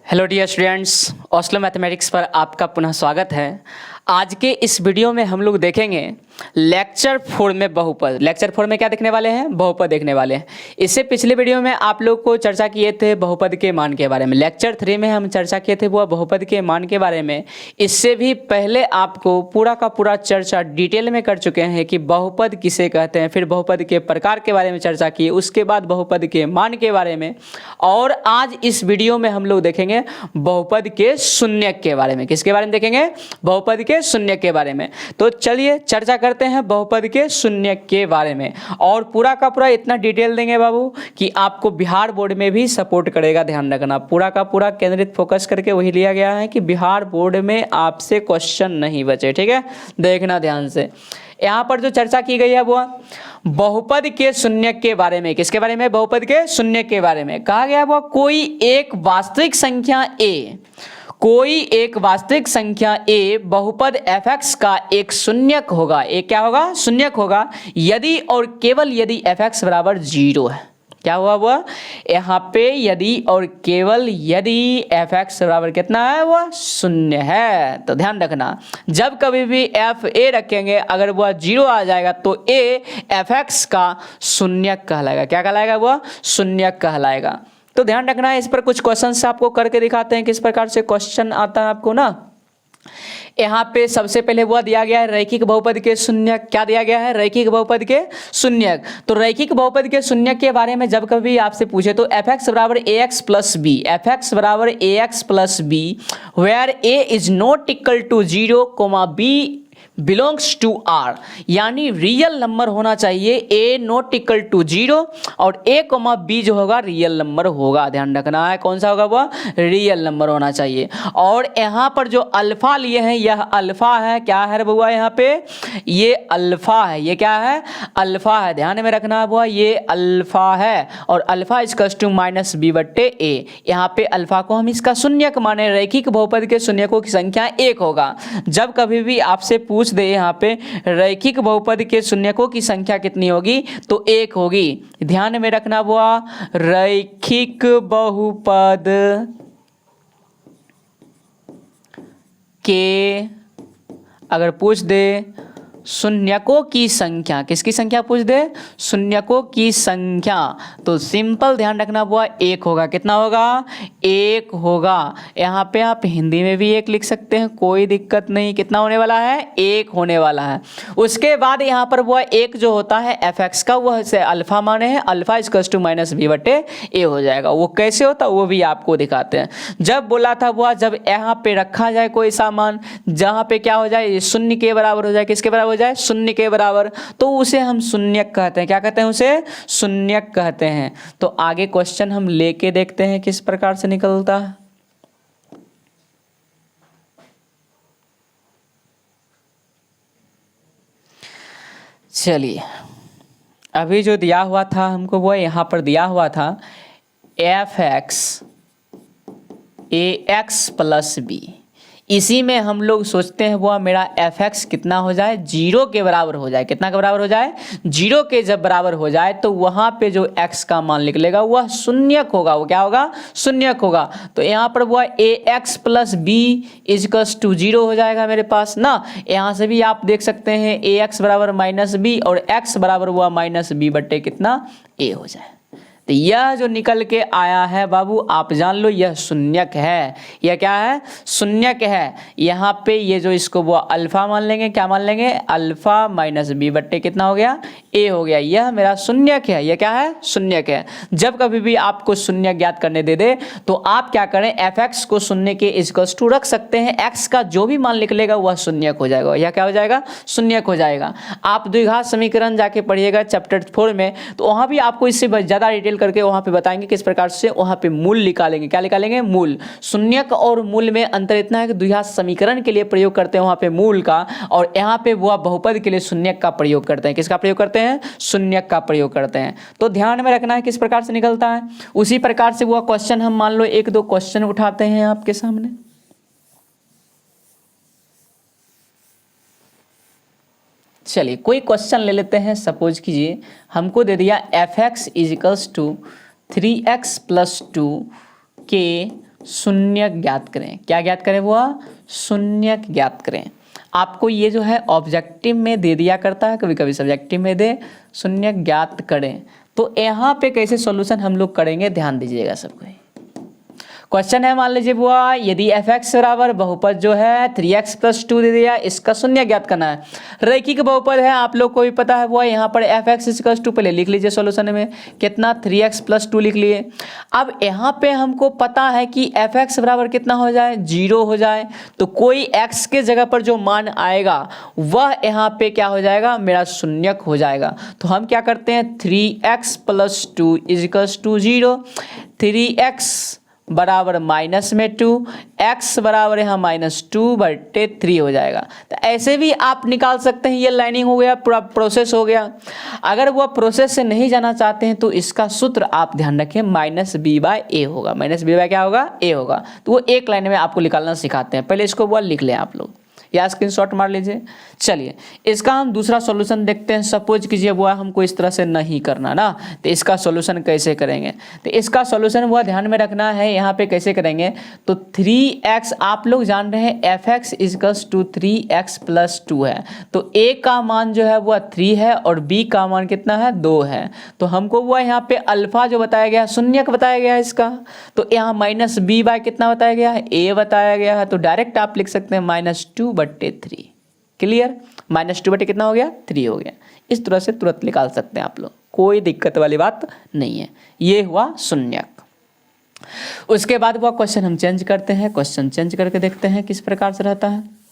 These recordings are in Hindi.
हेलो डियर स्टूडेंट्स, ओस्लो मैथमेटिक्स पर आपका पुनः स्वागत है। आज के इस वीडियो में हम लोग देखेंगे लेक्चर 4 में बहुपद। लेक्चर 4 में क्या देखने वाले हैं? बहुपद देखने वाले हैं। इससे पिछले वीडियो में आप लोग को चर्चा किए थे बहुपद के मान के बारे में। लेक्चर 3 में हम चर्चा किए थे वो बहुपद के मान के बारे में। इससे भी पहले आपको पूरा का पूरा चर्चा डिटेल में कर चुके हैं कि बहुपद किसे कहते हैं, फिर बहुपद के प्रकार के बारे में चर्चा की, उसके बाद बहुपद के मान के बारे में। और आज इस वीडियो में हम लोग देखेंगे बहुपद के शून्यक के बारे में। किसके बारे में देखेंगे? बहुपद के शून्यक के बारे में। तो चलिए चर्चा करते हैं बहुपद के शून्यक के बारे में, और पूरा का पूरा इतना डिटेल देंगे बाबू कि आपको बिहार बोर्ड में भी सपोर्ट करेगा। ध्यान रखना, पूरा का पूरा केंद्रित फोकस करके वही लिया गया है कि बिहार बोर्ड में आपसे क्वेश्चन नहीं बचे। ठीक है, देखना ध्यान से। यहाँ पर जो चर्चा की गई है वो बहुपद के शून्यक के बारे में। किसके बारे में? बहुपद के शून्यक के बारे में। कहा गया वो कोई एक वास्तविक संख्या a, कोई एक वास्तविक संख्या a बहुपद fx का एक शून्यक होगा। एक क्या होगा? शून्यक होगा यदि और केवल यदि fx बराबर 0 है। क्या हुआ वो यहाँ पे? यदि और केवल यदि fx बराबर कितना है? वो 0 है। तो ध्यान रखना, जब कभी भी fa रखेंगे अगर वह 0 आ जाएगा तो a fx का शून्यक कहलाएगा। क्या कहलाएगा? वो शून्यक कहलाएगा। तो ध्यान रखना है, इस पर कुछ क्वेश्चन आपको करके दिखाते हैं किस प्रकार से क्वेश्चन आता है आपको ना। यहाँ पे सबसे पहले वह दिया गया है रैखिक बहुपद के शून्यक। क्या दिया गया है? रैखिक बहुपद के शून्यक। तो रैखिक बहुपद के शून्यक के बारे में जब कभी आपसे पूछे तो fx बराबर ax प्लस बी, fx बराबर ax plus B where a is not equal to 0, b belongs to R, यानी रियल नंबर होना चाहिए a नॉट इक्वल टू 0 और a कोमा b जो होगा रियल नंबर होगा। ध्यान रखना है, कौन सा होगा? वो रियल नंबर होना चाहिए। और यहाँ पर जो अल्फा लिए हैं यह अल्फा है। क्या है रे बुआ? यहाँ पे ये अल्फा है। ये क्या है? अल्फा है। ध्यान में रखना है बुआ, ये अल्फा है और alpha equals to minus B बट्टे ए। यहाँ पे अल्फा को हम इसका शून्यक माने। रैखिक बहुपद के शून्यकों की संख्या 1 होगा। जब कभी भी आपसे पूछ दे यहाँ पे रैखिक बहुपद के शून्यकों की संख्या कितनी होगी तो 1 होगी। ध्यान में रखना बुआ, रैखिक बहुपद के अगर पूछ दे शून्यकों की संख्या, किसकी संख्या पूछ दे? शून्यकों की संख्या, तो सिंपल ध्यान रखना बुआ 1 होगा। कितना होगा? 1 होगा। यहाँ पे आप हिंदी में भी 1 लिख सकते हैं, कोई दिक्कत नहीं। कितना होने वाला है? 1 होने वाला है। उसके बाद यहाँ पर बुआ 1 जो होता है fx का वह से अल्फा माने हैं, alpha equals to minus B बटे ए हो जाएगा। वो कैसे होता है वो भी आपको दिखाते हैं। जब बोला था बुआ जब यहाँ पे रखा जाए कोई सामान जहाँ पे क्या हो जाए? 0 के बराबर हो जाए। किसके बराबर हो जाए? 0 के बराबर, तो उसे हम शून्यक कहते हैं। क्या कहते हैं? उसे शून्यक कहते हैं। तो आगे क्वेश्चन हम लेके देखते हैं किस प्रकार से निकलता है। चलिए, अभी जो दिया हुआ था हमको वो यहाँ पर दिया हुआ था fx ax प्लस बी। इसी में हम लोग सोचते हैं वो मेरा fx कितना हो जाए? 0 के बराबर हो जाए। कितना के बराबर हो जाए? 0 के जब बराबर हो जाए तो वहाँ पे जो x का मान निकलेगा वह शून्यक होगा। वो क्या होगा? शून्यक होगा। तो यहाँ पर वो ax plus B equals to 0 हो जाएगा मेरे पास ना। यहाँ से भी आप देख सकते हैं ax बराबर माइनस बी और x बराबर हुआ माइनस बी बट्टे कितना? a हो जाए। तो यह जो निकल के आया है बाबू आप जान लो यह शून्यक है। यह क्या है? शून्यक है। यहाँ पे ये जो इसको वो अल्फा मान लेंगे। क्या मान लेंगे? अल्फा माइनस बी बट्टे कितना हो गया? ए हो गया। यह मेरा शून्यक है। यह क्या है? शून्यक है। जब कभी भी आपको शून्यक ज्ञात करने दे दे तो आप क्या करें? fx को शून्य के इक्वल्स टू रख सकते हैं। x का जो भी मान निकलेगा वह शून्यक हो जाएगा। यह क्या हो जाएगा? शून्यक हो जाएगा। आप द्विघात समीकरण जाके पढ़िएगा चैप्टर 4 में, तो वहाँ भी आपको इससे ज़्यादा डिटेल करके वहां पे बताएंगे किस प्रकार से वहां पे मूल निकालेंगे। क्या निकालेंगे? मूल। शून्यक और मूल में अंतर इतना है कि द्विघात समीकरण के लिए प्रयोग करते हैं वहां पे मूल का, और यहाँ पे वो बहुपद के लिए शून्यक का प्रयोग करते हैं। किसका प्रयोग करते हैं? शून्यक का प्रयोग करते हैं। तो ध्यान में रखना है किस प्रकार से निकलता है। उसी प्रकार से वो क्वेश्चन हम मान लो 1-2 क्वेश्चन उठाते हैं आपके सामने। चलिए कोई क्वेश्चन ले लेते हैं। सपोज कीजिए हमको दे दिया fx इजिकल्स टू 3x+2 के शून्य ज्ञात करें। क्या ज्ञात करें वो? शून्य ज्ञात करें। आपको ये जो है ऑब्जेक्टिव में दे दिया करता है, कभी कभी सब्जेक्टिव में दे, शून्य ज्ञात करें। तो यहाँ पे कैसे सॉल्यूशन हम लोग करेंगे, ध्यान दीजिएगा सबको। क्वेश्चन है, मान लीजिए बुआ, यदि एफ एक्स बराबर बहुपद जो है 3x+2 दे दिया, इसका शून्य ज्ञात करना है। रैखिक बहुपद है, आप लोग को भी पता है बुआ। यहाँ पर एफ एक्स पहले लिख लीजिए सॉल्यूशन में, कितना 3x+2 लिख लिए। अब यहाँ पे हमको पता है कि एफ एक्स बराबर कितना हो जाए, 0 हो जाए। तो कोई x के जगह पर जो मान आएगा वह यहाँ पे क्या हो जाएगा, मेरा शून्यक हो जाएगा। तो हम क्या करते हैं, 3x+2 = 0, 3x बराबर -2, x बराबर यहाँ -2/3 हो जाएगा। तो ऐसे भी आप निकाल सकते हैं। ये लाइनिंग हो गया, पूरा प्रोसेस हो गया। अगर वो प्रोसेस से नहीं जाना चाहते हैं तो इसका सूत्र आप ध्यान रखें, -b/a होगा। -b/ क्या होगा, a होगा। तो वो एक लाइन में आपको निकालना सिखाते हैं। पहले इसको वो लिख लें आप लोग या स्क्रीनशॉट मार लीजिए। चलिए इसका हम दूसरा सॉल्यूशन देखते हैं। सपोज कीजिए वो हमको इस तरह से नहीं करना ना, तो इसका सॉल्यूशन कैसे करेंगे। तो इसका सॉल्यूशन वो ध्यान में रखना है, यहाँ पे कैसे करेंगे। तो 3x आप लोग जान रहे हैं एफ एक्स = 3x+2 है। तो a का मान जो है वो 3 है और b का मान कितना है, 2 है। तो हमको वो यहाँ पे अल्फा जो बताया गया, शून्यक बताया गया है इसका। तो यहाँ -b/ कितना बताया गया है, a बताया गया है। तो डायरेक्ट आप लिख सकते हैं -2/3। क्लियर, -2/ कितना हो गया, 3 हो गया। इस तरह से तुरंत निकाल सकते हैं आप लोग, कोई दिक्कत वाली बात नहीं है। ये हुआ शून्यक। उसके बाद वो क्वेश्चन हम चेंज करते हैं। क्वेश्चन चेंज करके देखते हैं किस प्रकार से रहता है।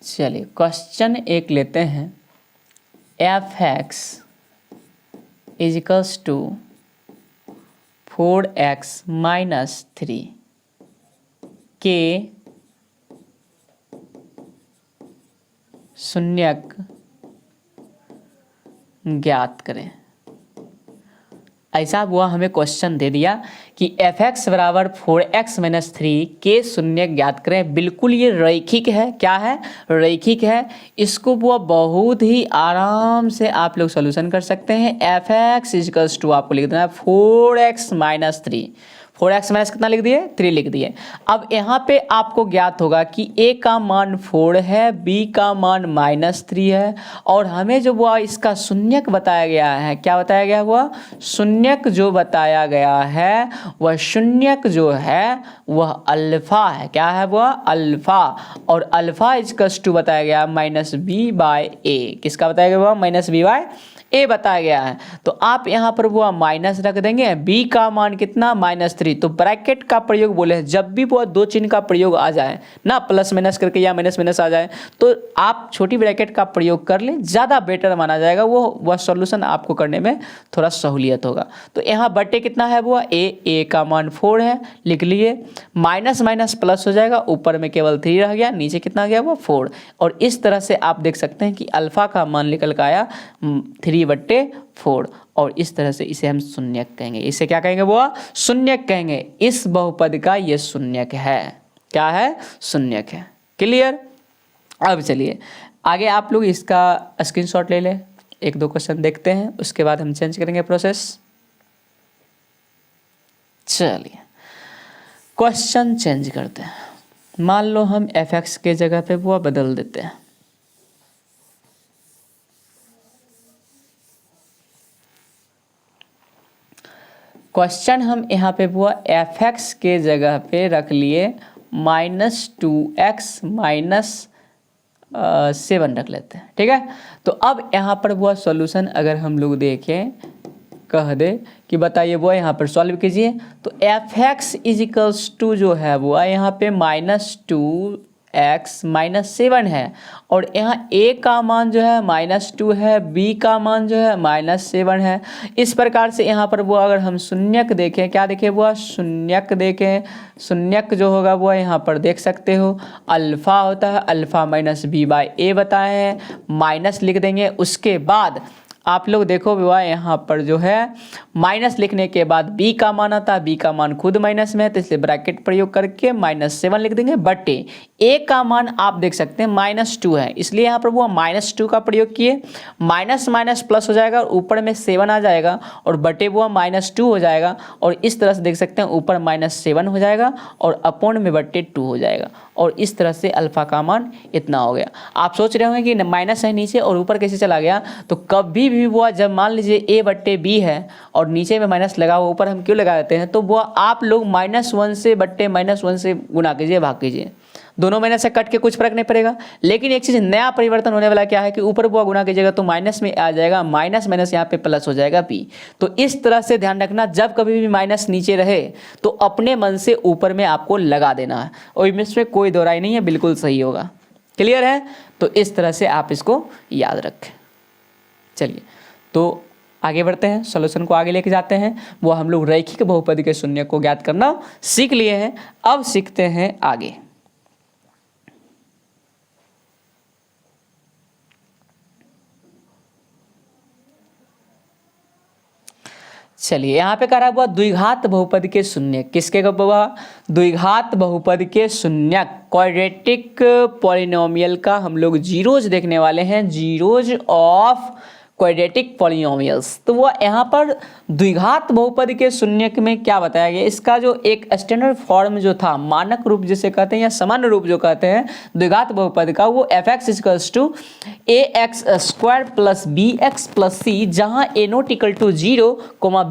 चलिए क्वेश्चन एक लेते हैं, एफ एक्स = 4x-3 के शून्यक ज्ञात करें। ऐसा हुआ, हमें क्वेश्चन दे दिया कि एफ एक्स बराबर 4x-3 के शून्य ज्ञात करें। बिल्कुल ये रैखिक है। क्या है, रैखिक है। इसको वो बहुत ही आराम से आप लोग सॉल्यूशन कर सकते हैं। एफ एक्स = आपको लिख देना है 4x-3। 4x- कितना लिख दिए, 3 लिख दिए। अब यहाँ पे आपको ज्ञात होगा कि a का मान 4 है, b का मान -3 है, और हमें जो वो इसका शून्यक बताया गया है, क्या बताया गया, वह शून्यक जो बताया गया है वह शून्यक जो है वह अल्फा है। क्या है वह, अल्फा। और अल्फा = बताया गया -b/a। किसका बताया गया, वह -b/a बताया गया है। तो आप यहाँ पर वो माइनस रख देंगे। b का मान कितना, -3। तो ब्रैकेट का प्रयोग बोले हैं, जब भी वो दो चिन्ह का प्रयोग आ जाए ना, प्लस माइनस करके या माइनस माइनस आ जाए, तो आप छोटी ब्रैकेट का प्रयोग कर लें, ज़्यादा बेटर माना जाएगा। वह सॉल्यूशन आपको करने में थोड़ा सहूलियत होगा। तो यहाँ बटे कितना है, वो a का मान 4 है, लिख लिए। माइनस माइनस प्लस हो जाएगा, ऊपर में केवल 3 रह गया, नीचे कितना गया, वो 4। और इस तरह से आप देख सकते हैं कि अल्फा का मान निकल कर आया 3/4। और इस तरह से इसे हम शून्यक कहेंगे। इसे क्या कहेंगे, वो शून्यक कहेंगे। इस बहुपद का ये शून्यक है। क्या है, शून्यक है। क्लियर। अब चलिए आगे आप लोग इसका स्क्रीनशॉट ले लें, 1-2 क्वेश्चन देखते हैं, उसके बाद हम चेंज करेंगे प्रोसेस। चलिए क्वेश्चन चेंज करते हैं। मान लो हम एफ एक्स के जगह पे वो बदल देते हैं। क्वेश्चन हम यहाँ पे वो एफ एक्स के जगह पे रख लिए -2x -7 रख लेते हैं। ठीक है। तो अब यहाँ पर वो सॉल्यूशन अगर हम लोग देखें, कह दे कि बताइए वो यहाँ पर सॉल्व कीजिए, तो एफ एक्स = जो है वो यहाँ पे -2 x माइनस 7 है और यहाँ a का मान जो है -2 है, b का मान जो है -7 है। इस प्रकार से यहाँ पर वो अगर हम शून्यक देखें, क्या देखें वो शून्यक देखें, शून्यक जो होगा वो यहाँ पर देख सकते हो अल्फ़ा होता है, अल्फ़ा माइनस b बाई ए बताए हैं, माइनस लिख देंगे। उसके बाद आप लोग देखो विवाह यहाँ पर जो है माइनस लिखने के बाद b का मान आता है, b का मान खुद माइनस में है तो इसलिए ब्रैकेट प्रयोग करके -7 लिख देंगे, बटे a का मान आप देख सकते हैं -2 है, इसलिए यहाँ पर वो -2 का प्रयोग किए, माइनस माइनस प्लस हो जाएगा और ऊपर में 7 आ जाएगा और बटे वो -2 हो जाएगा और इस तरह से देख सकते हैं ऊपर -7 हो जाएगा और अपॉन में बटे 2 हो जाएगा और इस तरह से अल्फ़ा का मान इतना हो गया। आप सोच रहे होंगे कि माइनस है नीचे और ऊपर कैसे चला गया, तो कभी भी वो जब मान लीजिए a बट्टे b है और नीचे में माइनस लगा हुआ, ऊपर हम क्यों लगा देते हैं, तो वो आप लोग -1 से बट्टे -1 से गुना कीजिए, भाग कीजिए, दोनों माइनस से कट के कुछ फर्क नहीं पड़ेगा। लेकिन एक चीज़ नया परिवर्तन होने वाला क्या है कि ऊपर वो गुना कीजिएगा तो माइनस में आ जाएगा, माइनस माइनस यहाँ पे प्लस हो जाएगा p। तो इस तरह से ध्यान रखना, जब कभी भी माइनस नीचे रहे तो अपने मन से ऊपर में आपको लगा देना है और इसमें कोई दोहराई नहीं है, बिल्कुल सही होगा। क्लियर है? तो इस तरह से आप इसको याद रखें। चलिए तो आगे बढ़ते हैं, सॉल्यूशन को आगे लेके जाते हैं। वो हम लोग रैखिक बहुपद के शून्य को ज्ञात करना सीख लिए हैं, अब सीखते हैं आगे। चलिए यहाँ पे करा हुआ द्विघात बहुपद के शून्य, किसके कब हुआ, द्विघात बहुपद के शून्य क्वाड्रेटिक पॉलिनोमियल का हम लोग जीरोज देखने वाले हैं, जीरोज ऑफ क्वाड्रेटिक पॉलिनोमियल्स। तो वो यहाँ पर द्विघात बहुपद के शून्यक में क्या बताया गया, इसका जो एक स्टैंडर्ड फॉर्म जो था, मानक रूप जिसे कहते हैं या सामान्य रूप जो कहते हैं द्विघात बहुपद का, वो fx = ax² + bx + c, जहाँ a ≠ 0,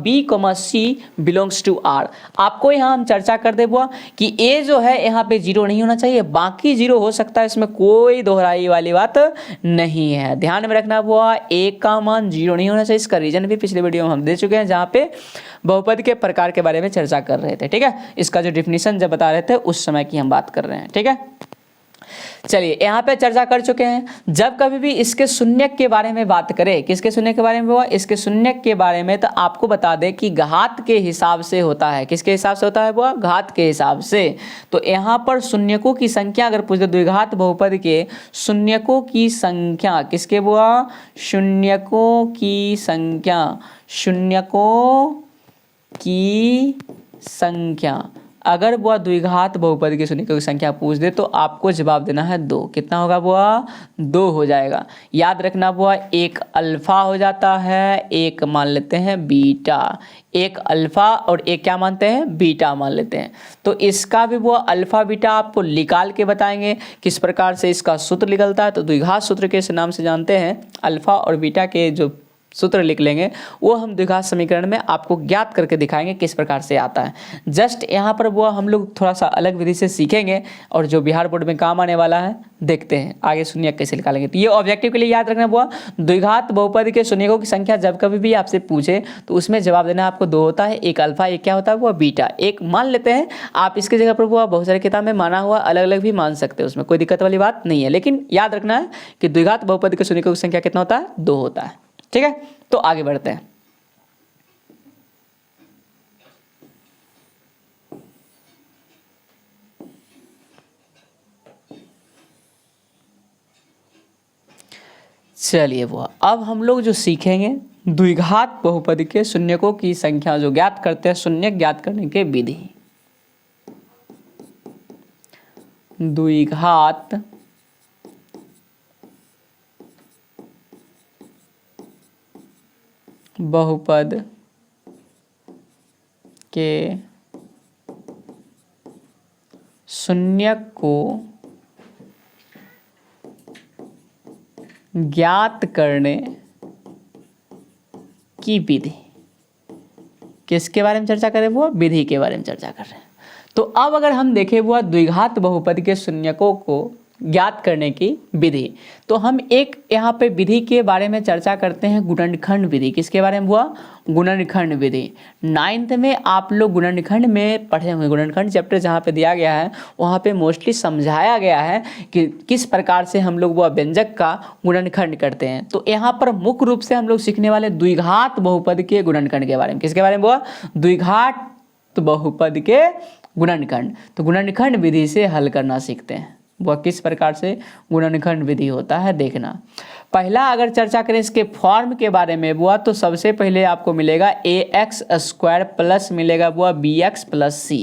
b, c belongs to r। आपको यहाँ हम चर्चा कर दे बुआ कि a जो है यहाँ पे 0 नहीं होना चाहिए, बाकी 0 हो सकता है, इसमें कोई दोहराई वाली बात नहीं है। ध्यान में रखना बुआ, a का मान 0 नहीं होना चाहिए। इसका रीजन भी पिछले वीडियो में हम दे चुके हैं, जहाँ पे बहुपद के प्रकार के बारे में चर्चा कर रहे थे। ठीक है, इसका जो डिफिनीशन जब बता रहे थे उस समय की हम बात कर रहे हैं। ठीक है, चलिए यहाँ पे चर्चा कर चुके हैं। जब कभी भी इसके शून्यक के बारे में बात करें, किसके शून्यक के बारे में हुआ, इसके शून्यक के बारे में, तो आपको बता दें कि घात के हिसाब से होता है। किसके हिसाब से होता है वो, घात के हिसाब से। तो यहाँ पर शून्यकों की संख्या अगर पूछे, द्विघात बहुपद के शून्यकों की संख्या, किसके हुआ, शून्यकों की संख्या, शून्यकों की संख्या, अगर वह द्विघात बहुपद के शून्यकों की संख्या पूछ दे तो आपको जवाब देना है 2। कितना होगा वह, 2 हो जाएगा। याद रखना वह एक अल्फा हो जाता है, एक मान लेते हैं बीटा, एक अल्फा और एक क्या मानते हैं, बीटा मान लेते हैं। तो इसका भी वो अल्फा बीटा आपको निकाल के बताएंगे किस प्रकार से इसका सूत्र निकलता है। तो द्विघात सूत्र के नाम से जानते हैं, अल्फा और बीटा के जो सूत्र लिख लेंगे वो हम द्विघात समीकरण में आपको ज्ञात करके दिखाएंगे किस प्रकार से आता है। जस्ट यहाँ पर वो हम लोग थोड़ा सा अलग विधि से सीखेंगे और जो बिहार बोर्ड में काम आने वाला है, देखते हैं आगे शून्यक कैसे निकालेंगे। तो ये ऑब्जेक्टिव के लिए याद रखना हुआ, द्विघात बहुपद के शून्यकों की संख्या जब कभी भी आपसे पूछे तो उसमें जवाब देना आपको 2 होता है, एक अल्फा, एक क्या होता है वो बीटा। एक मान लेते हैं आप, इसकी जगह पर वो बहुत सारी किताब में माना हुआ अलग अलग भी मान सकते हैं, उसमें कोई दिक्कत वाली बात नहीं है। लेकिन याद रखना है कि द्विघात बहुपद के शून्यकों की संख्या कितना होता है, 2 होता है। ठीक है, तो आगे बढ़ते हैं। चलिए वो अब हम लोग जो सीखेंगे द्विघात बहुपद के शून्यकों की संख्या जो ज्ञात करते हैं, शून्यक ज्ञात करने के विधि। द्विघात बहुपद के शून्यक को ज्ञात करने की विधि, किसके बारे में चर्चा करें, वो विधि के बारे में चर्चा कर रहे हैं। तो अब अगर हम देखें वो द्विघात बहुपद के शून्यकों को ज्ञात करने की विधि। तो हम एक यहाँ पे विधि के बारे में चर्चा करते हैं, गुणनखंड विधि। किसके बारे में हुआ? गुणनखंड विधि। 9th में आप लोग गुणनखंड में पढ़े होंगे, गुणनखंड चैप्टर जहाँ पे दिया गया है वहाँ पे मोस्टली समझाया गया है कि किस प्रकार से हम लोग वह व्यंजक का गुणनखंड करते हैं। तो यहाँ पर मुख्य रूप से हम लोग सीखने वाले द्विघात बहुपद के गुणनखंड के बारे में। किसके बारे में हुआ? द्विघात बहुपद के गुणनखंड। तो गुणनखंड विधि से हल करना सीखते हैं, वह किस प्रकार से गुणनखंड विधि होता है देखना। पहला अगर चर्चा करें इसके फॉर्म के बारे में बुआ, तो सबसे पहले आपको मिलेगा ax² प्लस मिलेगा बुआ bx प्लस c।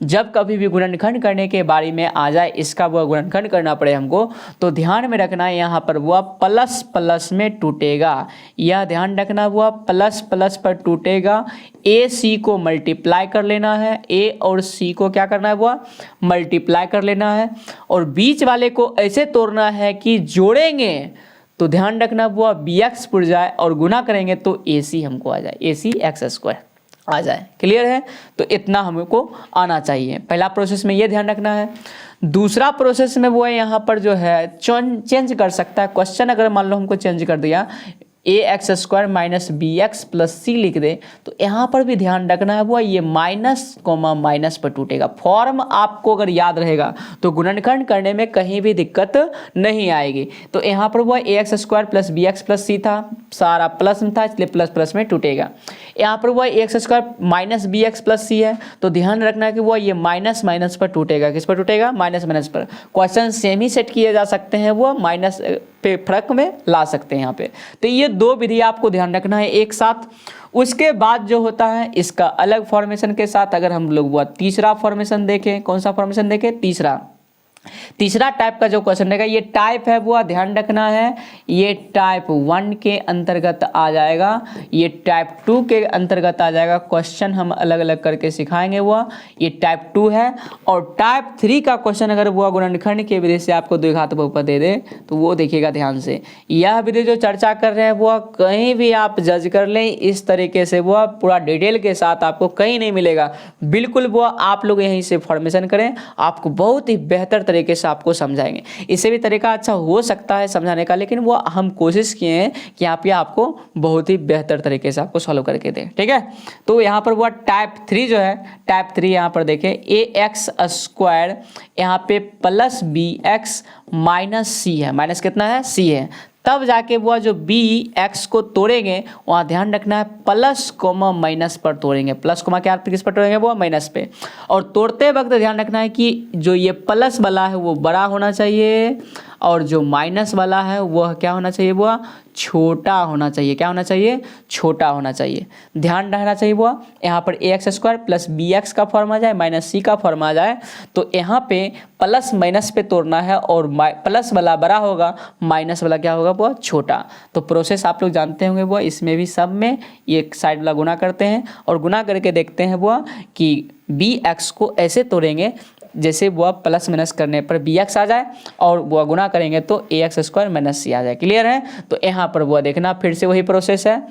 जब कभी भी गुणनखंड करने के बारे में आ जाए, इसका बुआ गुणनखंड करना पड़े हमको, तो ध्यान में रखना है यहाँ पर बुआ प्लस प्लस में टूटेगा। यह ध्यान रखना बुआ, प्लस प्लस पर टूटेगा। ए सी को मल्टीप्लाई कर लेना है, ए और सी को क्या करना है बुआ? मल्टीप्लाई कर लेना है। और बीच वाले को ऐसे तोड़ना है कि जोड़ेंगे तो ध्यान रखना बुआ bx पुर जाए और गुना करेंगे तो ac हमको आ जाए, ac x² आ जाए। क्लियर है? तो इतना हमको आना चाहिए। पहला प्रोसेस में ये ध्यान रखना है। दूसरा प्रोसेस में वो यहाँ पर जो है चेंज कर सकता है क्वेश्चन। अगर मान लो हमको चेंज कर दिया ax² minus bx plus c लिख दे, तो यहाँ पर भी ध्यान रखना है वो ये माइनस कोमा माइनस पर टूटेगा। फॉर्म आपको अगर याद रहेगा तो गुणनखंड करने में कहीं भी दिक्कत नहीं आएगी। तो यहाँ पर वो ax² plus bx plus c था, सारा प्लस में था इसलिए प्लस प्लस में टूटेगा। यहाँ पर वो ax² minus bx plus c है, तो ध्यान रखना है कि वो ये माइनस माइनस पर टूटेगा। किस पर टूटेगा? माइनस माइनस पर। क्वेश्चन सेम ही सेट किए जा सकते हैं, वो माइनस पे फर्क में ला सकते हैं यहाँ पे। तो ये दो विधि आपको ध्यान रखना है एक साथ। उसके बाद जो होता है इसका अलग फॉर्मेशन के साथ, अगर हम लोग वो तीसरा फॉर्मेशन देखें, कौन सा फॉर्मेशन देखें? तीसरा टाइप का जो क्वेश्चन रहेगा, ये टाइप है वो ध्यान रखना है, ये टाइप 1 के अंतर्गत आ जाएगा, ये टाइप 2 के अंतर्गत आ जाएगा। क्वेश्चन हम अलग अलग करके सिखाएंगे। वो ये टाइप 2 है। और टाइप 3 का क्वेश्चन अगर वो गुणनखंड के विधि से आपको द्विघात बहुपद दे दे तो वो देखिएगा ध्यान से। यह विधि जो चर्चा कर रहे हैं वो कहीं भी आप जज कर लें, इस तरीके से वो पूरा डिटेल के साथ आपको कहीं नहीं मिलेगा। बिल्कुल वो आप लोग यहीं से फॉर्मेशन करें, आपको बहुत ही बेहतर तरीके से आपको समझाएंगे। इससे भी तरीका अच्छा हो सकता है समझाने का, लेकिन वो हम कोशिश किए हैं कि यहाँ पे आपको बहुत ही बेहतर तरीके से आपको सॉल्व करके दें। ठीक है? तो यहाँ पर वो टाइप 3 जो है, टाइप 3 यहाँ पर देखें ax² यहाँ पे प्लस bx माइनस c है। माइनस कितना है? c है। तब जाके वो जो bx को तोड़ेंगे वहाँ ध्यान रखना है प्लस कोमा माइनस पर तोड़ेंगे। प्लस कोमा क्या किस पर तोड़ेंगे? वो माइनस पे। और तोड़ते वक्त ध्यान रखना है कि जो ये प्लस वाला है वो बड़ा होना चाहिए और जो माइनस वाला है वह क्या होना चाहिए? वो छोटा होना चाहिए। क्या होना चाहिए? छोटा होना चाहिए। ध्यान रहना चाहिए वो यहाँ पर ax² प्लस bx का फॉर्म आ जाए माइनस c का फॉर्म आ जाए, तो यहाँ पे प्लस माइनस पे तोड़ना है और प्लस वाला बड़ा होगा, माइनस वाला क्या होगा? वो छोटा। तो प्रोसेस आप लोग जानते होंगे। वो इसमें भी सब में ये साइड वाला गुना करते हैं और गुना करके देखते हैं वो कि bx को ऐसे तोड़ेंगे जैसे वो प्लस माइनस करने पर bx आ जाए और वो गुना करेंगे तो ax² माइनस c आ जाए। क्लियर है? तो यहाँ पर वो देखना फिर से वही प्रोसेस है।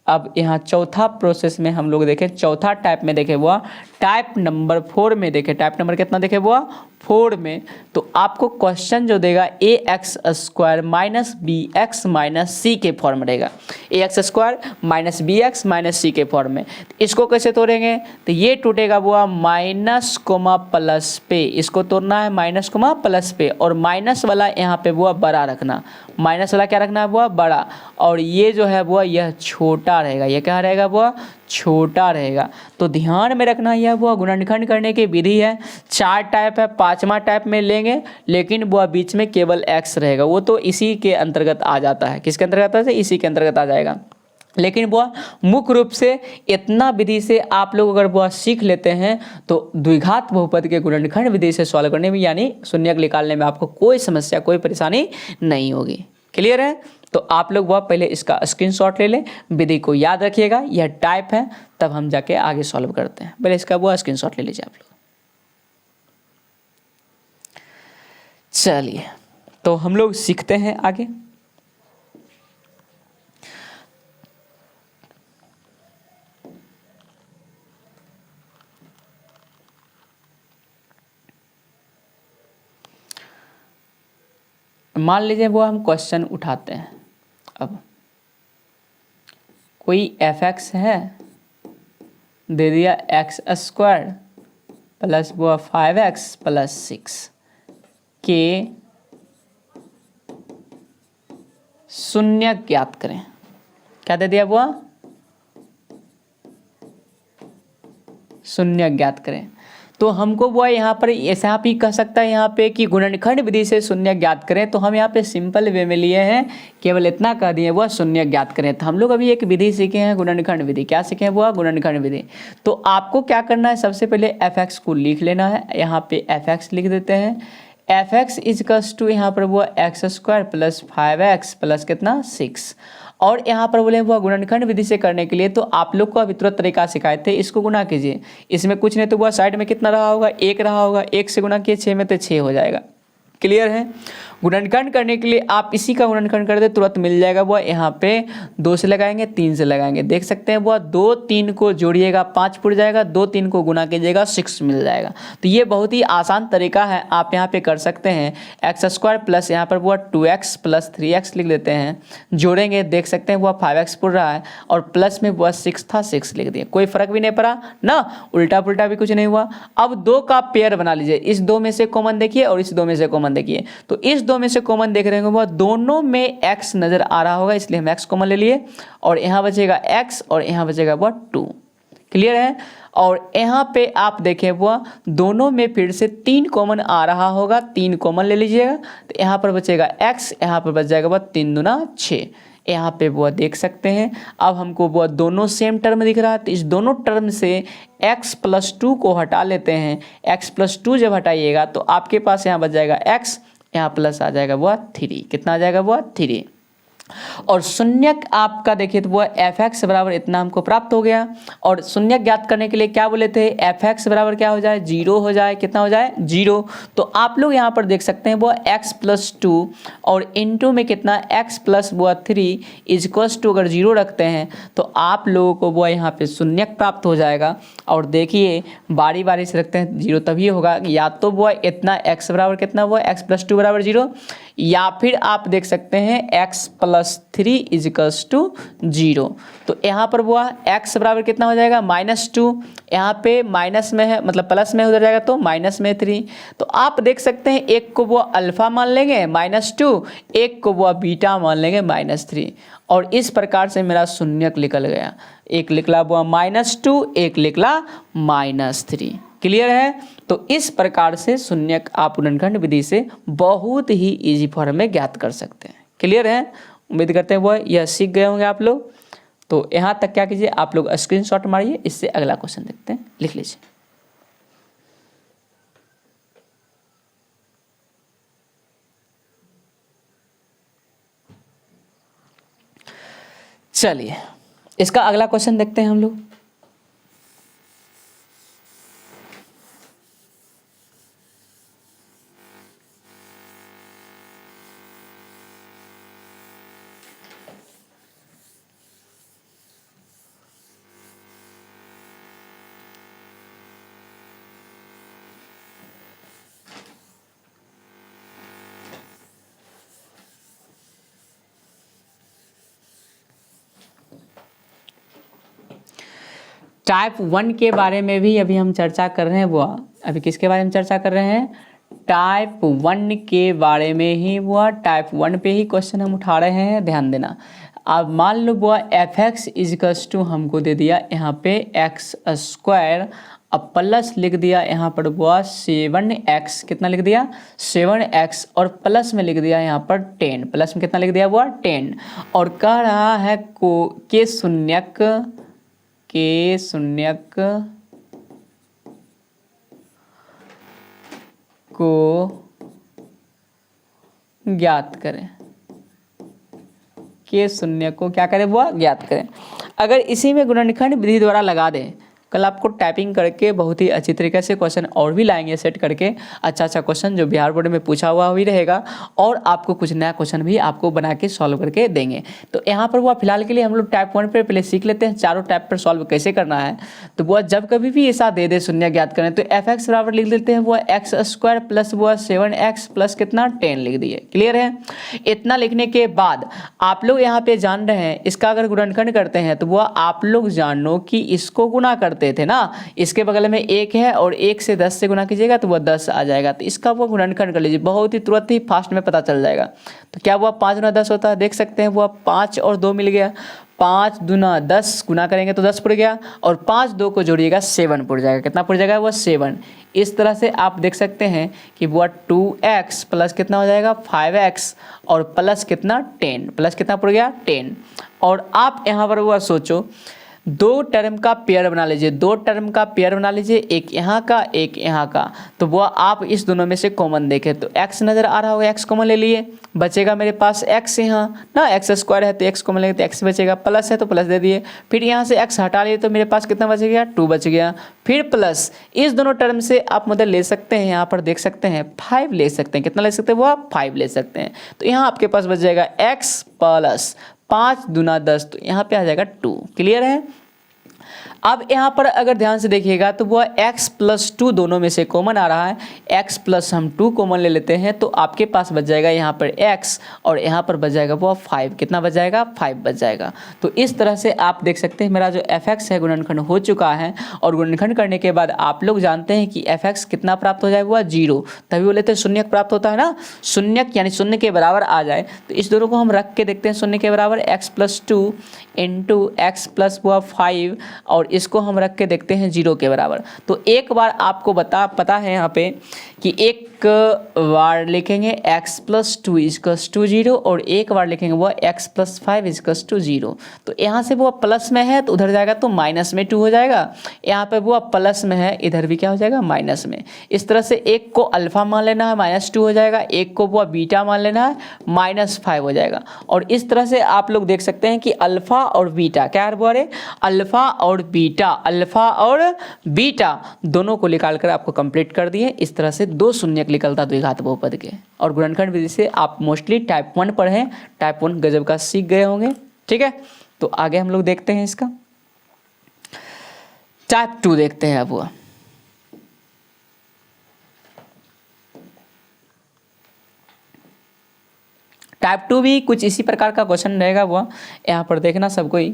अब यहाँ चौथा प्रोसेस में हम लोग देखें, चौथा टाइप में देखें वो टाइप नंबर 4 में देखें। टाइप नंबर कितना देखें? वो 4 में। तो आपको क्वेश्चन जो देगा ax² minus bx minus c के फॉर्म में रहेगा। ax² minus bx minus c के फॉर्म में। इसको कैसे तोड़ेंगे? तो ये टूटेगा वो माइनस कोमा प्लस पे। इसको तोड़ना है माइनस कोमा प्लस पे और माइनस वाला यहाँ पे वो बड़ा रखना। माइनस वाला क्या रखना है? वो बड़ा। और ये जो है वो यह छोटा रहेगा। ये क्या रहेगा? वो छोटा रहेगा। तो ध्यान में रखना यह वो गुणनखंड करने की विधि है। 4 टाइप है, 5वां टाइप में लेंगे लेकिन वो बीच में केवल x रहेगा। वो तो इसी के अंतर्गत आ जाता है। किसके अंतर्गत आता है? इसी के अंतर्गत आ जाएगा। लेकिन वह मुख्य रूप से इतना विधि से आप लोग अगर वह सीख लेते हैं तो द्विघात बहुपद के गुणनखंड विधि से सॉल्व करने में यानी शून्यक निकालने में आपको कोई समस्या, कोई परेशानी नहीं होगी। क्लियर है? तो आप लोग वह पहले इसका स्क्रीनशॉट ले लें, विधि को याद रखिएगा, यह टाइप है, तब हम जाके आगे सॉल्व करते हैं। पहले इसका वो स्क्रीनशॉट ले लीजिए आप लोग। चलिए तो हम लोग सीखते हैं आगे। मान लीजिए वो हम क्वेश्चन उठाते हैं। अब कोई fx है, दे दिया x² प्लस वो 5x प्लस 6 के शून्य ज्ञात करें। क्या दे दिया वो? शून्य ज्ञात करें। तो हमको वो यहाँ पर ऐसा भी कह सकता है यहाँ पे कि गुणनखंड विधि से शून्य ज्ञात करें। तो हम यहाँ पे सिंपल वे में लिए हैं, केवल इतना कह दिए वो शून्य ज्ञात करें। तो हम लोग अभी एक विधि सीखे हैं, गुणनखंड विधि। क्या सीखे हैं वो? गुणनखंड विधि। तो आपको क्या करना है, सबसे पहले fx को लिख लेना है। यहाँ पे fx लिख देते हैं। fx इजकल्स टू यहाँ पर वो x² प्लस 5x प्लस कितना 6। और यहाँ पर बोले वो गुणनखंड विधि से करने के लिए तो आप लोग को अभी तुरंत तरीका सिखाए थे, इसको गुना कीजिए। इसमें कुछ नहीं तो वो साइड में कितना रहा होगा? 1 रहा होगा। 1 से गुना किए 6 में तो 6 हो जाएगा। क्लियर है? गुणनखंड करने के लिए आप इसी का गुणनखंड कर दे, तुरंत मिल जाएगा। वो यहाँ पे 2 से लगाएंगे, 3 से लगाएंगे, देख सकते हैं वो 2 3 को जोड़िएगा 5 पुर जाएगा, 2 3 को गुना कीजिएगा 6 मिल जाएगा। तो ये बहुत ही आसान तरीका है, आप यहाँ पे कर सकते हैं। x² प्लस यहाँ पर वो 2x प्लस 3x लिख लेते हैं, जोड़ेंगे देख सकते हैं वो 5x पुर रहा है और प्लस में वो 6 था, 6 लिख दिए, कोई फर्क भी नहीं पड़ा ना, उल्टा पुल्टा भी कुछ नहीं हुआ। अब 2 का पेयर बना लीजिए, इस 2 में से कॉमन देखिए और इस 2 में से कॉमन देखिए। तो इस 2 में से कॉमन देख रहे होंगे वो दोनों में x नजर आ रहा होगा, इसलिए हम x कॉमन ले लिए और यहाँ बचेगा x और यहाँ बचेगा वो 2। क्लियर है? और यहाँ पे आप देखें वो दोनों में फिर से 3 कॉमन आ रहा होगा, 3 कॉमन ले लीजिएगा। तो यहाँ पर बचेगा x, यहाँ पर बच जाएगा वो 3 दूना 6। यहाँ पे वो देख सकते हैं। अब हमको वो दोनों सेम टर्म दिख रहा है, तो इस दोनों टर्म से x प्लस 2 को हटा लेते हैं। x प्लस 2 जब हटाइएगा तो आपके पास यहाँ बच जाएगा x, यहाँ प्लस आ जाएगा वो 3। कितना आ जाएगा वो? 3। और शून्यक आपका देखिए तो वो fx बराबर इतना हमको प्राप्त हो गया। और शून्यक ज्ञात करने के लिए क्या बोले थे? fx बराबर क्या हो जाए? 0 हो जाए। कितना हो जाए? 0। तो आप लोग यहाँ पर देख सकते हैं वो x प्लस 2 और इनटू में कितना x प्लस वो 3 इजक्वल्स टू अगर 0 रखते हैं तो आप लोगों को वो यहाँ पे शून्यक प्राप्त हो जाएगा। और देखिए बारी बारी से रखते हैं, 0 तभी होगा या तो वो इतना x बराबर कितना, वो x प्लस 2 बराबर 0, या फिर आप देख सकते हैं x प्लस 3 इजिकल्स टू 0। तो यहाँ पर वो x बराबर कितना हो जाएगा? -2। यहाँ पे माइनस में है मतलब प्लस में उधर जाएगा तो माइनस में 3। तो आप देख सकते हैं एक को वो अल्फा मान लेंगे -2, एक को वो बीटा मान लेंगे -3। और इस प्रकार से मेरा शून्यक निकल गया। एक लिखला वो -2, एक लिखला -3। क्लियर है? तो इस प्रकार से शून्यक आप गुणनखंड विधि से बहुत ही इजी फॉर्म में ज्ञात कर सकते हैं। क्लियर है? उम्मीद करते हैं वो यह सीख गए होंगे आप लोग। तो यहाँ तक क्या कीजिए, आप लोग स्क्रीनशॉट मारिए, इससे अगला क्वेश्चन देखते हैं, लिख लीजिए। चलिए इसका अगला क्वेश्चन देखते हैं हम लोग। टाइप 1 के बारे में भी अभी हम चर्चा कर रहे हैं। वो अभी किसके बारे में चर्चा कर रहे हैं? टाइप 1 के बारे में ही। वो टाइप 1 पे ही क्वेश्चन हम उठा रहे हैं, ध्यान देना। अब मान लो वो fx इजकल्स टू हमको दे दिया यहाँ पे x², अब प्लस लिख दिया यहाँ पर वो 7x, कितना लिख दिया? 7x, और प्लस में लिख दिया यहाँ पर 10, प्लस में कितना लिख दिया? वो 10। और कह रहा है के शून्यक को ज्ञात करें। के शून्य को क्या करें? वो ज्ञात करें। अगर इसी में गुणनखंड विधि द्वारा लगा दें, कल आपको टाइपिंग करके बहुत ही अच्छी तरीके से क्वेश्चन और भी लाएंगे सेट करके, अच्छा अच्छा क्वेश्चन जो बिहार बोर्ड में पूछा हुआ भी रहेगा, और आपको कुछ नया क्वेश्चन भी आपको बना के सॉल्व करके देंगे। तो यहाँ पर वो फिलहाल के लिए हम लोग टाइप 1 पर पहले सीख लेते हैं चारों टाइप पर सॉल्व कैसे करना है। तो वो जब कभी भी ऐसा दे दे शून्य ज्ञात करें तो एफ एक्स बराबर लिख देते हैं वो एक्स स्क्वायर प्लस वो 7x प्लस कितना 10 लिख दिए। क्लियर है? इतना लिखने के बाद आप लोग यहाँ पे जान रहे हैं इसका अगर गुणनखंड करते हैं तो वो आप लोग जानो कि इसको गुना करते थे ना, इसके बगल में 1 है और 1 से 10 से गुना कीजिएगा तो वह 10 आ जाएगा। तो इसका वो गुणनखंड कर लीजिए, बहुत ही तुरंत ही फास्ट में पता चल जाएगा। तो क्या हुआ 5 गुना 10 होता है, देख सकते हैं वो 5 और 2 मिल गया, 5 दूना 10 गुना करेंगे तो 10 पड़ गया, और 5 2 को जोड़िएगा 7 पड़ जाएगा। कितना पड़ जाएगा? वो 7। इस तरह से आप देख सकते हैं कि वो 2x प्लस कितना हो जाएगा 5x और प्लस कितना 10, प्लस कितना पड़ गया 10। और आप यहाँ पर वो सोचो 2 टर्म का पेयर बना लीजिए, 2 टर्म का पेयर बना लीजिए, एक यहाँ का एक यहाँ का। तो वो आप इस दोनों में से कॉमन देखें तो x नज़र आ रहा होगा, x कॉमन ले लिए, बचेगा मेरे पास x यहाँ ना, एक्स स्क्वायर है तो x कॉमन लेंगे तो x बचेगा, प्लस है तो प्लस दे दिए, फिर यहाँ से x हटा लिए तो मेरे पास कितना बच गया 2 बच गया, फिर प्लस इस दोनों टर्म से आप मतलब ले सकते हैं, यहाँ पर देख सकते हैं 5 ले सकते हैं, कितना ले सकते हैं वो आप 5 ले सकते हैं। तो यहाँ आपके पास बच जाएगा x प्लस 5 दूना 10, तो यहाँ पे आ जाएगा 2। क्लियर है? अब यहाँ पर अगर ध्यान से देखिएगा तो वो x प्लस 2 दोनों में से कॉमन आ रहा है, x प्लस हम 2 कॉमन ले लेते हैं तो आपके पास बच जाएगा यहाँ पर x और यहाँ पर बच जाएगा वो 5। कितना बच जाएगा? 5 बच जाएगा। तो इस तरह से आप देख सकते हैं मेरा जो fx है गुणनखंड हो चुका है, और गुणनखंड करने के बाद आप लोग जानते हैं कि fx कितना प्राप्त हो जाएगा? वो 0। तभी बोले थे शून्य प्राप्त होता है ना, शून्य यानी शून्य के बराबर आ जाए। तो इस दोनों को हम रख के देखते हैं शून्य के बराबर, x plus 2 into x plus वो 5, और इसको हम रख के देखते हैं 0 के बराबर। तो एक बार आपको पता है यहाँ पे कि एक बार लिखेंगे x प्लस 2 इजकस टू 0 और एक बार लिखेंगे वो x प्लस 5 इजकस टू 0। तो यहाँ से वो प्लस में है तो उधर जाएगा तो माइनस में 2 हो जाएगा, यहाँ पे वो प्लस में है इधर भी क्या हो जाएगा माइनस में। इस तरह से एक को अल्फा मान लेना है -2 हो जाएगा, एक को वो बीटा मान लेना है -5 हो जाएगा। और इस तरह से आप लोग देख सकते हैं कि अल्फा और बीटा क्या है बोले, अल्फा और बीटा दोनों को निकाल कर आपको कंप्लीट कर दिए। इस तरह से 2 शून्य निकलता द्विघात बहुपद के। और गुणनखंड विधि से आप मोस्टली टाइप 1 पढ़ें, टाइप 1 गजब का सीख गए होंगे। ठीक है, तो आगे हम लोग देखते हैं इसका टाइप 2 देखते हैं। अब वो टाइप 2 भी कुछ इसी प्रकार का क्वेश्चन रहेगा। वो यहाँ पर देखना सब कोई,